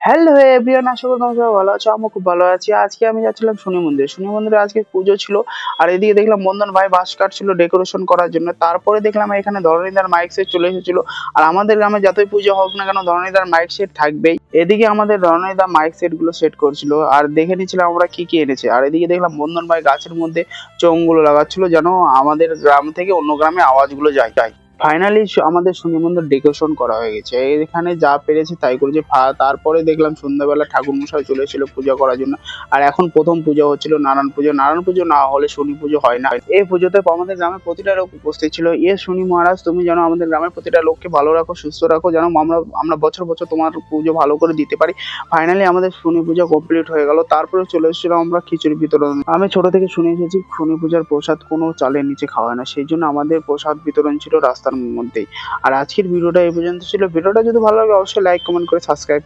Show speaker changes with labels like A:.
A: Hello everyone, আশা করি তোমরা সবাই ভালো আছো। আমি খুব ভালো আছি। আজকে আমি যাচ্ছিলাম শনি মন্দিরে। শনি মন্দিরে আজকে পুজো ছিল। আর এদিকে দেখলাম বন্ধন ভাই বাঁশ কাটছিল ডেকোরেশন করার জন্য। তারপরে দেখলাম এখানে ধরণীদার মাইক সেট চলে এসেছিল। আর আমাদের গ্রামে যতই পুজো হোক না কেন ধরণীদার মাইক সেট থাকবেই। এদিকে আমাদের ধরণীদার মাইক সেট গুলো সেট করছিল আর দেখে নিচ্ছিলাম আমরা কি কি এনেছে। আর এদিকে দেখলাম বন্ধন ভাই গাছের মধ্যে চোঙগুলো লাগাচ্ছিল যেন আমাদের গ্রাম থেকে অন্য গ্রামে আওয়াজগুলো যায়। ফাইনালি আমাদের শনি মন্দির ডেকোরেশন করা হয়ে গেছে। এখানে যা পেরেছে তাই করেছে। তারপরে দেখলাম সন্ধ্যাবেলা ঠাকুর মশাই চলে এসেছিল পূজা করার জন্য। আর এখন প্রথম পূজা হচ্ছিল নারায়ণ পুজো। নারায়ণ পুজো না হলে শনি পুজো হয় না। এই পুজোতে আমাদের গ্রামের প্রতিটা লোক উপস্থিত ছিল। শনি মহারাজ, তুমি যেন আমাদের গ্রামের প্রতিটা লোককে ভালো রাখো, সুস্থ রাখো, যেন আমরা আমরা বছর বছর তোমার পুজো ভালো করে দিতে পারি। ফাইনালি আমাদের শনি পূজা কমপ্লিট হয়ে গেল। তারপরে চলে এসেছিলাম আমরা খিচুড়ি বিতরণ। আমি ছোট থেকে শুনে এসেছি শনি পূজার প্রসাদ কোনো চালের নিচে খাওয়া হয় না, সেই জন্য আমাদের প্রসাদ বিতরণ ছিল রাস্তার মধ্যেই। আর আজকের ভিডিওটা এই পর্যন্ত ছিল। ভিডিওটা যদি ভালো লাগে অবশ্যই লাইক কমেন্ট করে সাবস্ক্রাইব